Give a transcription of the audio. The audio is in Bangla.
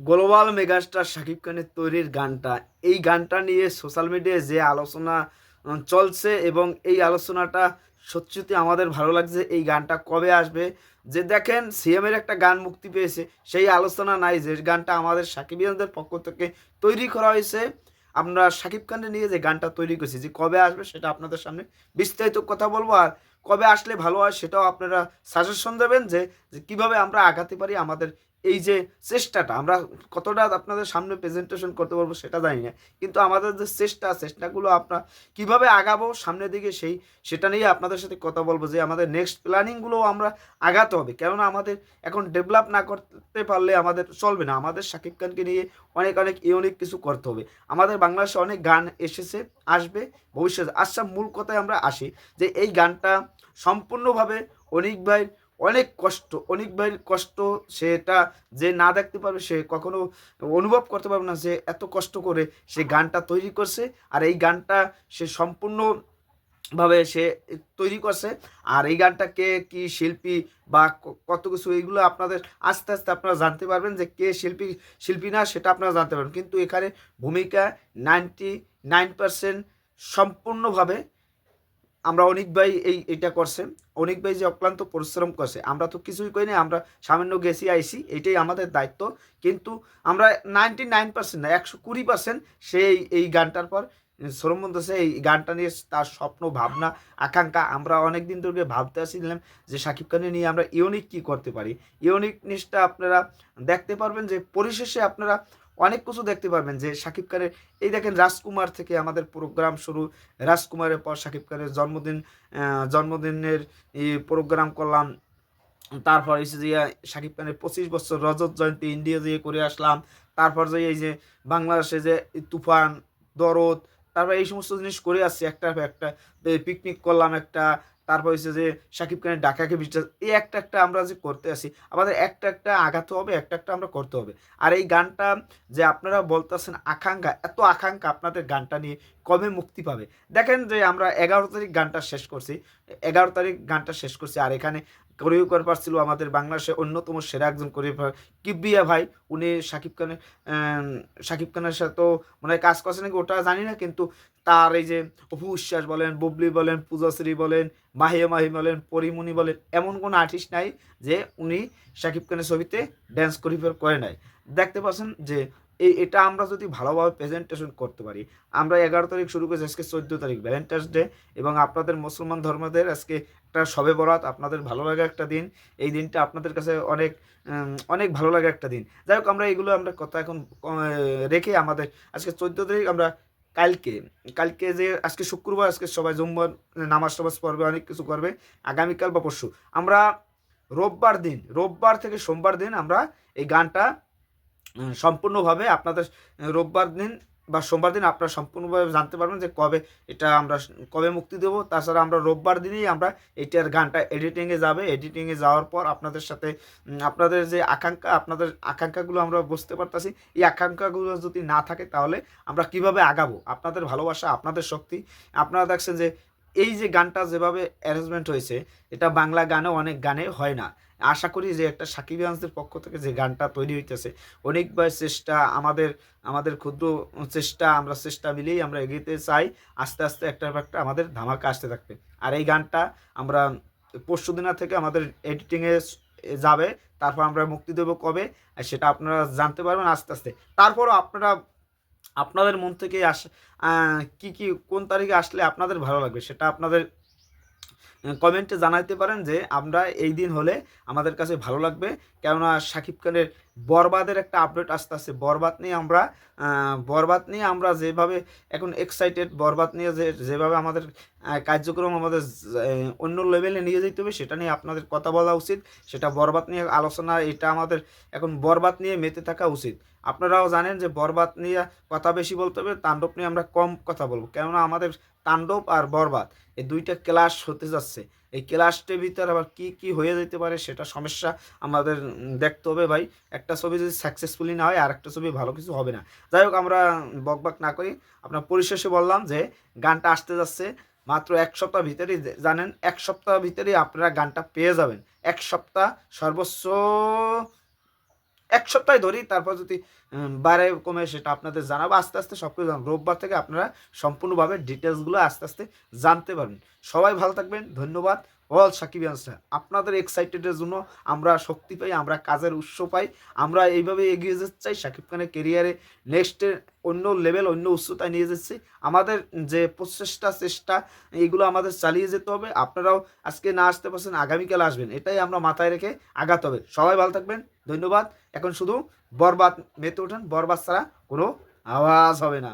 গ্লোবাল মেগাস্টার শাকিব খানের তৈরির গানটা, এই গানটা নিয়ে সোশ্যাল মিডিয়ায় যে আলোচনা চলছে এবং এই আলোচনাটা সত্যি আমাদের ভালো লাগছে। এই গানটা কবে আসবে? যে দেখেন সিএমের একটা গান মুক্তি পেয়েছে, সেই আলোচনা নাই যে গানটা আমাদের সাকিবিয়ানদের পক্ষ থেকে তৈরি করা হয়েছে। আমরা শাকিব খানকে নিয়ে যে গানটা তৈরি করছি, যে কবে আসবে সেটা আপনাদের সামনে বিস্তারিত কথা বলবো। আর কবে আসলে ভালো হয় সেটাও আপনারা সাজেশন দেবেন যে যে কীভাবে আমরা আগাতে পারি। আমাদের এই যে চেষ্টাটা আমরা কতটা আপনাদের সামনে প্রেজেন্টেশন করতে পারবো সেটা জানি না, কিন্তু আমাদের যে চেষ্টাগুলো আমরা কিভাবে আগাবো সামনের দিকে সেটা নিয়ে আপনাদের সাথে কথা বলবো। যে আমাদের নেক্সট প্ল্যানিংগুলো আমরা আগাতে হবে, কেননা আমাদের এখন ডেভেলপ না করতে পারলে আমাদের চলবে না। আমাদের শাকিব খানকে নিয়ে অনেক অনেক ইউনিক কিছু করতে হবে। আমাদের বাংলাদেশে অনেক গান এসেছে, আসবে ভবিষ্যতে। আচ্ছা, মূল কথায় আমরা আসি যে এই গানটা সম্পূর্ণভাবে অনিক ভাই অনেক ভাইয়ের কষ্ট, সেটা যে না দেখতে পারবে সে কখনো অনুভব করতে পারবে না যে এত কষ্ট করে সে গানটা তৈরি করছে। আর এই গানটা সে সম্পূর্ণভাবে সে তৈরি করছে। আর এই গানটা কে কি শিল্পী বা কত কিছু, এইগুলো আপনাদের আস্তে আস্তে আপনারা জানতে পারবেন যে কে শিল্পী না সেটা আপনারা জানতে পারবেন। কিন্তু এখানে ভূমিকা 99% সম্পূর্ণভাবে আমরা অনিক ভাই এইটা করছে। অনিক ভাই যে অক্লান্ত পরিশ্রম করছে, আমরা তো কিছুই করি না, আমরা সামান্য গেছি আইসি, এটাই আমাদের দায়িত্ব। কিন্তু আমরা 99% না, 120% সেই এই গানটার পর শ্রম বলতেছে। এই গানটা নিয়ে তার স্বপ্ন, ভাবনা, আকাঙ্ক্ষা আমরা অনেক দিন ধরে ভাবতে আসছিলাম যে শাকিব খানের নিয়ে আমরা ইউনিক কী করতে পারি। ইউনিকনেসটা আপনারা দেখতে পারবেন যে পরিশেষে আপনারা অনেক কিছু দেখতে পারবেন যে শাকিব খানের। এই দেখেন রাজকুমার থেকে আমাদের প্রোগ্রাম শুরু, রাজকুমারের পর শাকিব খানের জন্মদিনের প্রোগ্রাম করলাম। তারপর এসে যে শাকিব খানের 25 বছর রজত জয়ন্তী ইন্ডিয়া দিয়ে করে আসলাম। তারপর যে এই যে বাংলাদেশে যে তুফান, দরদ, তারপর এই সমস্ত জিনিস করে আসছি একটা পর একটা। পিকনিক করলাম একটা। তারপর হচ্ছে যে শাকিব খানের ঢাকাকে বিশ্বাস, এই একটা একটা আমরা যে করতে আসি, আমাদের একটা একটা আগাতে হবে, একটা একটা আমরা করতে হবে। আর এই গানটা যে আপনারা বলতেছেন আকাঙ্ক্ষা, এত আকাঙ্ক্ষা আপনাদের গানটা নিয়ে কবে মুক্তি পাবে। দেখেন যে আমরা 11 তারিখ গানটা শেষ করছি, 11 তারিখ গানটা শেষ করছি। আর এখানে কোরিওগ্রাফার ছিল আমাদের বাংলাদেশের অন্যতম সেরা একজন কোরিওগ্রাফার কিবরিয়া ভাই। উনি শাকিব খানের সাথেও মনে হয় কাজ করছে নাকি ওটা জানি না, কিন্তু তার এই যে অপু বিশ্বাস বলেন, বুবলি বলেন, পূজাশ্রী বলেন, মাহিয়া মাহি বলেন, পরিমণি বলেন, এমন কোনো আর্টিস্ট নাই যে উনি শাকিব খানের ছবিতে ড্যান্স কোরিওগ্রাফ করে নাই। দেখতে পাচ্ছেন যে এটা আমরা যদি ভালোভাবে প্রেজেন্টেশন করতে পারি। আমরা 11 তারিখ শুরু করেছি, আজকে 14 তারিখ ভ্যালেন্টাইন্স ডে, এবং আপনাদের মুসলমান ধর্মদের আজকে একটা শবে বরাত, আপনাদের ভালো লাগা একটা দিন। এই দিনটা আপনাদের কাছে অনেক অনেক ভালো লাগা একটা দিন। যাই হোক, আমরা এগুলো আমরা কথা এখন রেখে আমাদের আজকে 14 তারিখ আমরা কালকে কালকে যে আজকে শুক্রবার, আজকে সবাই জুম্মার নামাজ টামাজ পড়বে, অনেক কিছু করবে। আগামীকাল বা পরশু আমরা রোববার থেকে সোমবার দিন আমরা এই গানটা সম্পূর্ণভাবে আপনাদের রোববার দিন বা সোমবার দিন আপনারা সম্পূর্ণভাবে জানতে পারবেন যে এটা আমরা কবে মুক্তি দেবো। তাছাড়া আমরা রোববার দিনই আমরা এইটার গানটা এডিটিংয়ে যাবে। এডিটিংয়ে যাওয়ার পর আপনাদের সাথে আপনাদের যে আকাঙ্ক্ষা, আপনাদের আকাঙ্ক্ষাগুলো আমরা বুঝতে পারতাছি। এই আকাঙ্ক্ষাগুলো যদি না থাকে তাহলে আমরা কিভাবে আগাবো। আপনাদের ভালোবাসা, আপনাদের শক্তি। আপনারা দেখছেন যে এই যে গানটা যেভাবে অ্যারেঞ্জমেন্ট হয়েছে, এটা বাংলা গানেও অনেক গানে হয় না। আশা করি যে একটা সাকিবিয়ানসদের পক্ষ থেকে যে গানটা তৈরি হইতেছে, অনেকবার চেষ্টা, আমাদের ক্ষুদ্র চেষ্টা, আমরা চেষ্টা মিলেই আমরা এগিয়ে চাই। আস্তে আস্তে একটা একটা আমাদের ধামাকা আসতে থাকবে। আর এই গানটা আমরা পরশু দিনা থেকে আমাদের এডিটিংয়ে যাবে। তারপর আমরা মুক্তি দেবো কবে, সেটা আপনারা জানতে পারবেন আস্তে আস্তে। তারপরও আপনারা আপনাদের মন থেকে কি কোন তারিখে আসলে আপনাদের ভালো লাগবে সেটা আপনাদের কমেন্টে জানাইতে পারেন যে আমরা এই দিন হলে আমাদের কাছে ভালো লাগবে। কেননা শাকিব খানের বরবাদের একটা আপডেট আসতে আসছে। বরবাদ নিয়ে আমরা যেভাবে এখন এক্সাইটেড, বরবাদ নিয়ে যেভাবে আমাদের কার্যক্রম আমাদের অন্য লেভেলে নিয়ে যেতে হবে, সেটা নিয়ে আপনাদের কথা বলা উচিত। সেটা বরবাদ নিয়ে আলোচনা, এটা আমাদের এখন বরবাদ নিয়ে মেতে থাকা উচিত। আপনারাও জানেন যে বরবাদ নিয়ে কথা বেশি বলতে হবে, তাণ্ডব নিয়ে আমরা কম কথা বলবো। কেননা আমাদের তাণ্ডব আর বরবাদ এই দুইটা ক্লাস হতে যাচ্ছে। এই ক্লাসটির ভিতরে আবার কি হয়ে যেতে পারে সেটা সমস্যা আমাদের দেখতে হবে ভাই। একটা ছবি যদি সাকসেসফুলি না হয় আর একটা ছবি ভালো কিছু হবে না। যাই হোক, আমরা বকবাক না করি, আপনার পরিশেষে বললাম যে গানটা আসতে যাচ্ছে মাত্র 1 সপ্তাহ ভিতরেই। জানেন 1 সপ্তাহ ভিতরেই আপনারা গানটা পেয়ে যাবেন। 1 সপ্তাহ, সর্বোচ্চ এক সপ্তাহ ধরি, তারপর যদি বাড়ে কমে সেটা আপনাদের জানাবো। আস্তে আস্তে সব কিছু জানাবো। রোববার থেকে আপনারা সম্পূর্ণভাবে ডিটেলসগুলো আস্তে আস্তে জানতে পারবেন। সবাই ভালো থাকবেন। ধন্যবাদ। অল সাকিবিয়ানসরা, আপনাদের এক্সাইটেডের জন্য আমরা শক্তি পাই, আমরা কাজের উৎস পাই। আমরা এইভাবে এগিয়ে যেতে চাই, শাকিব খানের কেরিয়ারে নেক্সটে অন্য লেভেল, অন্য উচ্চতায় নিয়ে যাচ্ছি। আমাদের যে প্রচেষ্টা, চেষ্টা, এইগুলো আমাদের চালিয়ে যেতে হবে। আপনারাও আজকে না আসতে পারছেন, আগামীকাল আসবেন, এটাই আমরা মাথায় রেখে আগাতে হবে। সবাই ভালো থাকবেন। ধন্যবাদ। এখন শুধু বরবাদ মেতে ওঠেন, বরবাদ ছাড়া কোনো আওয়াজ হবে না।